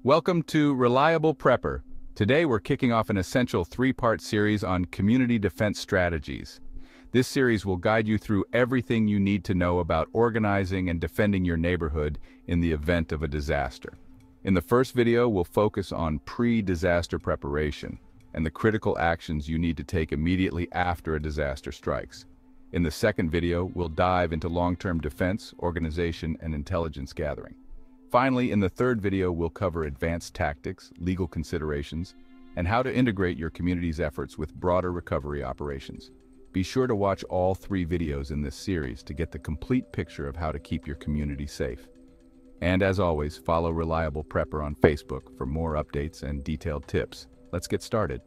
Welcome to Reliable Prepper. Today we're kicking off an essential three-part series on community defense strategies. This series will guide you through everything you need to know about organizing and defending your neighborhood in the event of a disaster. In the first video, we'll focus on pre-disaster preparation and the critical actions you need to take immediately after a disaster strikes. In the second video, we'll dive into long-term defense, organization, and intelligence gathering. Finally, in the third video, we'll cover advanced tactics, legal considerations, and how to integrate your community's efforts with broader recovery operations. Be sure to watch all three videos in this series to get the complete picture of how to keep your community safe. And as always, follow Reliable Prepper on Facebook for more updates and detailed tips. Let's get started.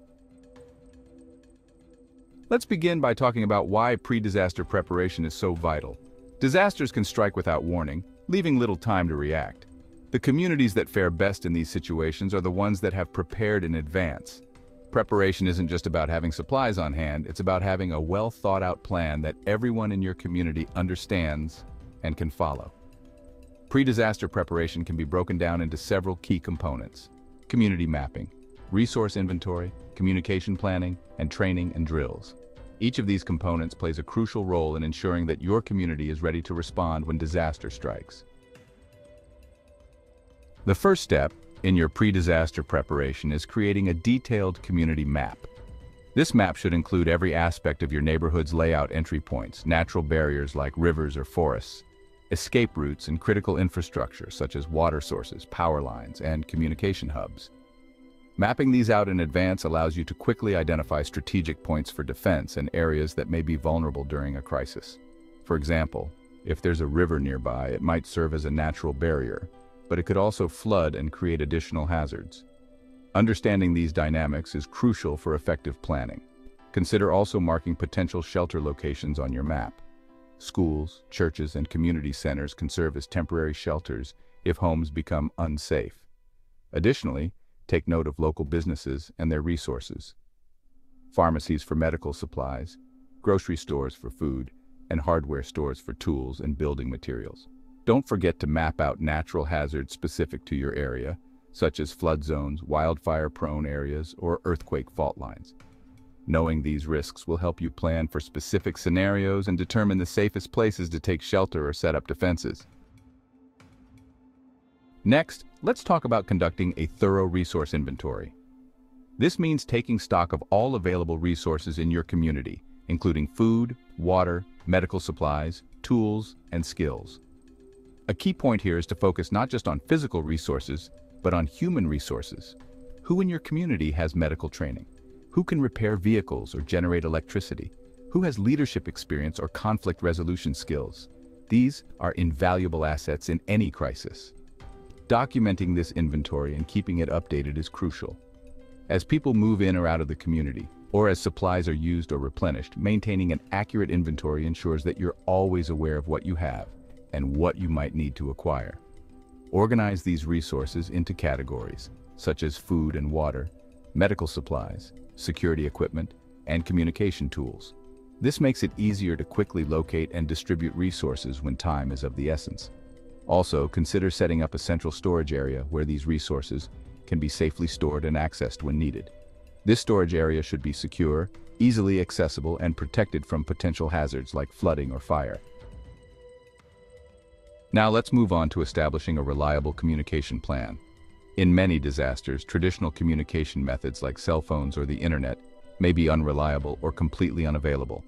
Let's begin by talking about why pre-disaster preparation is so vital. Disasters can strike without warning, leaving little time to react. The communities that fare best in these situations are the ones that have prepared in advance. Preparation isn't just about having supplies on hand, it's about having a well-thought-out plan that everyone in your community understands and can follow. Pre-disaster preparation can be broken down into several key components: community mapping, resource inventory, communication planning, and training and drills. Each of these components plays a crucial role in ensuring that your community is ready to respond when disaster strikes. The first step in your pre-disaster preparation is creating a detailed community map. This map should include every aspect of your neighborhood's layout: entry points, natural barriers like rivers or forests, escape routes, and critical infrastructure such as water sources, power lines, and communication hubs. Mapping these out in advance allows you to quickly identify strategic points for defense and areas that may be vulnerable during a crisis. For example, if there's a river nearby, it might serve as a natural barrier, but it could also flood and create additional hazards. Understanding these dynamics is crucial for effective planning. Consider also marking potential shelter locations on your map. Schools, churches, and community centers can serve as temporary shelters if homes become unsafe. Additionally, take note of local businesses and their resources. Pharmacies for medical supplies, grocery stores for food, and hardware stores for tools and building materials. Don't forget to map out natural hazards specific to your area, such as flood zones, wildfire-prone areas, or earthquake fault lines. Knowing these risks will help you plan for specific scenarios and determine the safest places to take shelter or set up defenses. Next, let's talk about conducting a thorough resource inventory. This means taking stock of all available resources in your community, including food, water, medical supplies, tools, and skills. A key point here is to focus not just on physical resources, but on human resources. Who in your community has medical training? Who can repair vehicles or generate electricity? Who has leadership experience or conflict resolution skills? These are invaluable assets in any crisis. Documenting this inventory and keeping it updated is crucial. As people move in or out of the community, or as supplies are used or replenished, maintaining an accurate inventory ensures that you're always aware of what you have and what you might need to acquire. Organize these resources into categories, such as food and water, medical supplies, security equipment, and communication tools. This makes it easier to quickly locate and distribute resources when time is of the essence. Also, consider setting up a central storage area where these resources can be safely stored and accessed when needed. This storage area should be secure, easily accessible, and protected from potential hazards like flooding or fire. Now let's move on to establishing a reliable communication plan. In many disasters, traditional communication methods like cell phones or the internet may be unreliable or completely unavailable.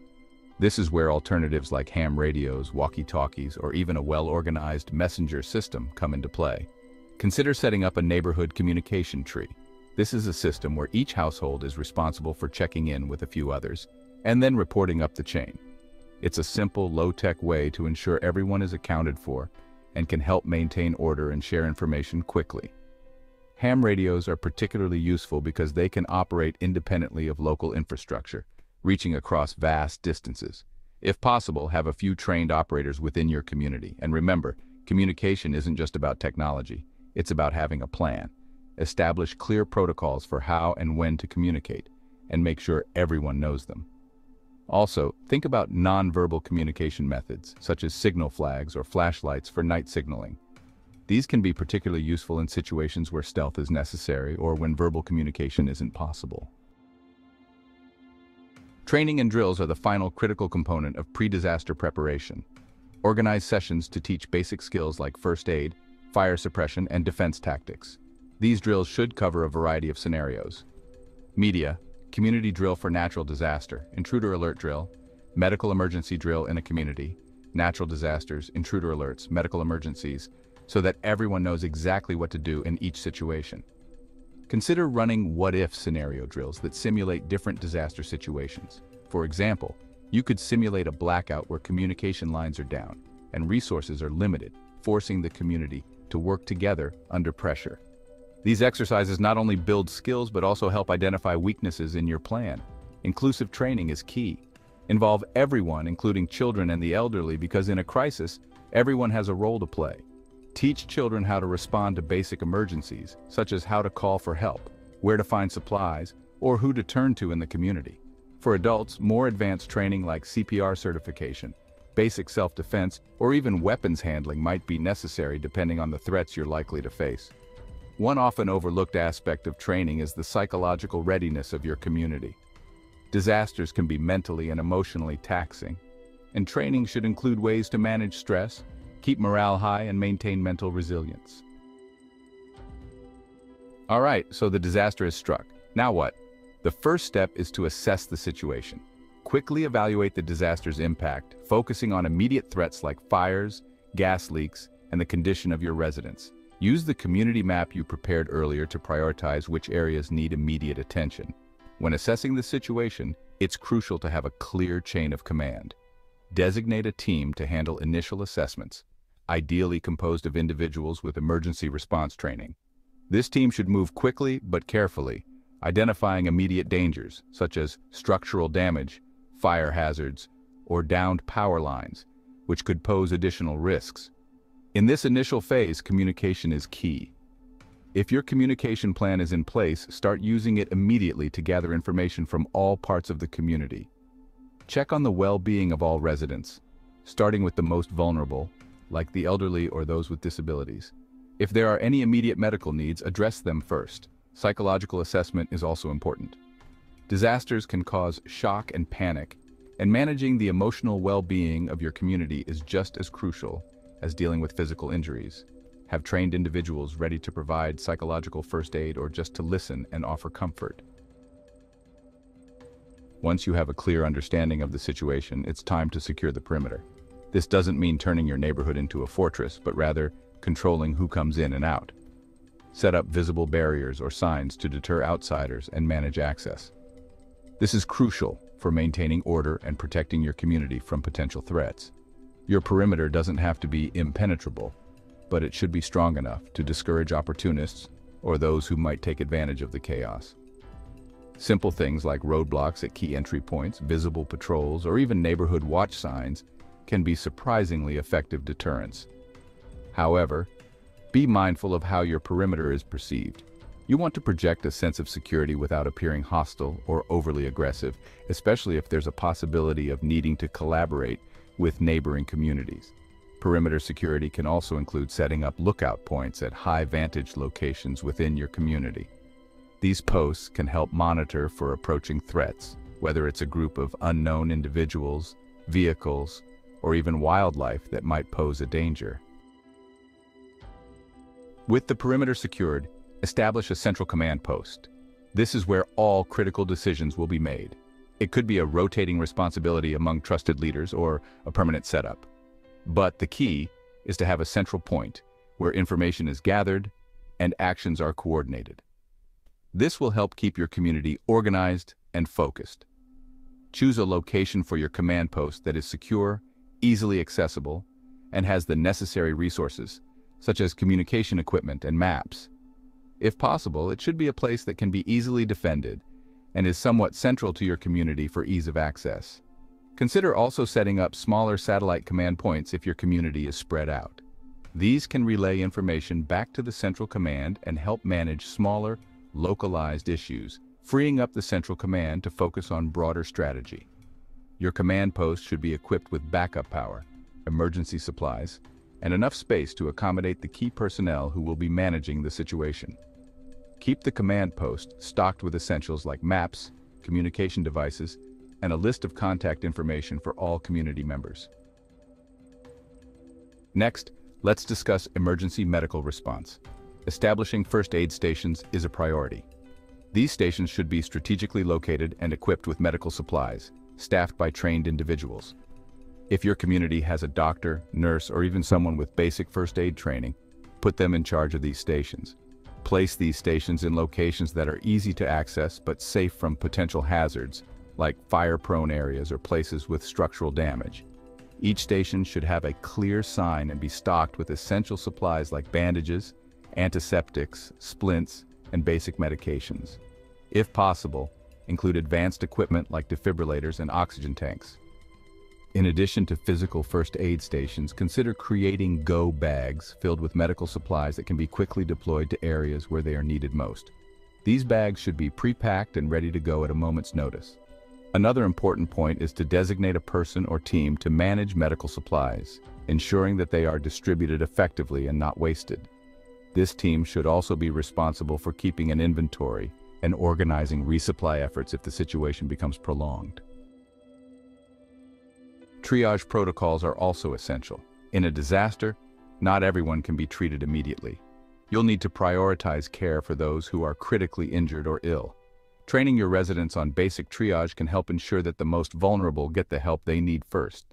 This is where alternatives like ham radios, walkie-talkies, or even a well-organized messenger system come into play. Consider setting up a neighborhood communication tree. This is a system where each household is responsible for checking in with a few others, and then reporting up the chain. It's a simple, low-tech way to ensure everyone is accounted for and can help maintain order and share information quickly. Ham radios are particularly useful because they can operate independently of local infrastructure, reaching across vast distances. If possible, have a few trained operators within your community. And remember, communication isn't just about technology, it's about having a plan. Establish clear protocols for how and when to communicate, and make sure everyone knows them. Also, think about nonverbal communication methods, such as signal flags or flashlights for night signaling. These can be particularly useful in situations where stealth is necessary or when verbal communication isn't possible. Training and drills are the final critical component of pre-disaster preparation. Organize sessions to teach basic skills like first aid, fire suppression, and defense tactics. These drills should cover a variety of scenarios. Media, community drill for natural disaster, intruder alert drill, medical emergency drill in a community, natural disasters, intruder alerts, medical emergencies, so that everyone knows exactly what to do in each situation. Consider running what-if scenario drills that simulate different disaster situations. For example, you could simulate a blackout where communication lines are down and resources are limited, forcing the community to work together under pressure. These exercises not only build skills but also help identify weaknesses in your plan. Inclusive training is key. Involve everyone, including children and the elderly, because in a crisis, everyone has a role to play. Teach children how to respond to basic emergencies, such as how to call for help, where to find supplies, or who to turn to in the community. For adults, more advanced training like CPR certification, basic self-defense, or even weapons handling might be necessary depending on the threats you're likely to face. One often overlooked aspect of training is the psychological readiness of your community. Disasters can be mentally and emotionally taxing, and training should include ways to manage stress, keep morale high, and maintain mental resilience. All right, so the disaster has struck. Now what? The first step is to assess the situation. Quickly evaluate the disaster's impact, focusing on immediate threats like fires, gas leaks, and the condition of your residents. Use the community map you prepared earlier to prioritize which areas need immediate attention. When assessing the situation, it's crucial to have a clear chain of command. Designate a team to handle initial assessments, ideally composed of individuals with emergency response training. This team should move quickly but carefully, identifying immediate dangers, such as structural damage, fire hazards, or downed power lines, which could pose additional risks. In this initial phase, communication is key. If your communication plan is in place, start using it immediately to gather information from all parts of the community. Check on the well-being of all residents, starting with the most vulnerable, like the elderly or those with disabilities. If there are any immediate medical needs, address them first. Psychological assessment is also important. Disasters can cause shock and panic, and managing the emotional well-being of your community is just as crucial as dealing with physical injuries. Have trained individuals ready to provide psychological first aid or just to listen and offer comfort. Once you have a clear understanding of the situation, it's time to secure the perimeter. This doesn't mean turning your neighborhood into a fortress, but rather controlling who comes in and out. Set up visible barriers or signs to deter outsiders and manage access. This is crucial for maintaining order and protecting your community from potential threats. Your perimeter doesn't have to be impenetrable, but it should be strong enough to discourage opportunists or those who might take advantage of the chaos. Simple things like roadblocks at key entry points, visible patrols, or even neighborhood watch signs can be surprisingly effective deterrents. However, be mindful of how your perimeter is perceived. You want to project a sense of security without appearing hostile or overly aggressive, especially if there's a possibility of needing to collaborate with neighboring communities. Perimeter security can also include setting up lookout points at high vantage locations within your community. These posts can help monitor for approaching threats, whether it's a group of unknown individuals, vehicles, or even wildlife that might pose a danger. With the perimeter secured, establish a central command post. This is where all critical decisions will be made. It could be a rotating responsibility among trusted leaders or a permanent setup. But the key is to have a central point where information is gathered and actions are coordinated. This will help keep your community organized and focused. Choose a location for your command post that is secure, easily accessible, and has the necessary resources, such as communication equipment and maps. If possible, it should be a place that can be easily defended and is somewhat central to your community for ease of access. Consider also setting up smaller satellite command points if your community is spread out. These can relay information back to the central command and help manage smaller, localized issues, freeing up the central command to focus on broader strategy. Your command post should be equipped with backup power, emergency supplies, and enough space to accommodate the key personnel who will be managing the situation. Keep the command post stocked with essentials like maps, communication devices, and a list of contact information for all community members. Next, let's discuss emergency medical response. Establishing first aid stations is a priority. These stations should be strategically located and equipped with medical supplies, staffed by trained individuals. If your community has a doctor, nurse, or even someone with basic first aid training, put them in charge of these stations. Place these stations in locations that are easy to access but safe from potential hazards, like fire-prone areas or places with structural damage. Each station should have a clear sign and be stocked with essential supplies like bandages, antiseptics, splints, and basic medications. If possible, include advanced equipment like defibrillators and oxygen tanks. In addition to physical first aid stations, consider creating go bags filled with medical supplies that can be quickly deployed to areas where they are needed most. These bags should be pre-packed and ready to go at a moment's notice. Another important point is to designate a person or team to manage medical supplies, ensuring that they are distributed effectively and not wasted. This team should also be responsible for keeping an inventory and organizing resupply efforts if the situation becomes prolonged. Triage protocols are also essential. In a disaster, not everyone can be treated immediately. You'll need to prioritize care for those who are critically injured or ill. Training your residents on basic triage can help ensure that the most vulnerable get the help they need first.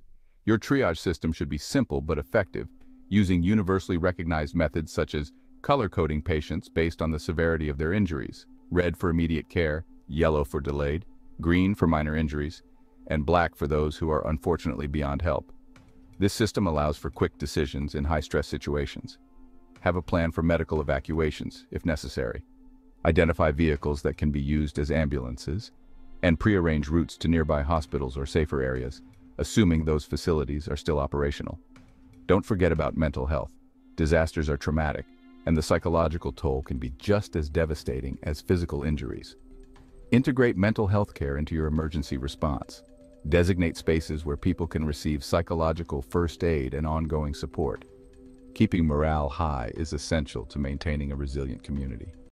Your triage system should be simple but effective, using universally recognized methods such as color-coding patients based on the severity of their injuries: red for immediate care, yellow for delayed, green for minor injuries, and black for those who are unfortunately beyond help. This system allows for quick decisions in high-stress situations. Have a plan for medical evacuations, if necessary. Identify vehicles that can be used as ambulances, and prearrange routes to nearby hospitals or safer areas, assuming those facilities are still operational. Don't forget about mental health. Disasters are traumatic, and the psychological toll can be just as devastating as physical injuries. Integrate mental health care into your emergency response. Designate spaces where people can receive psychological first aid and ongoing support. Keeping morale high is essential to maintaining a resilient community.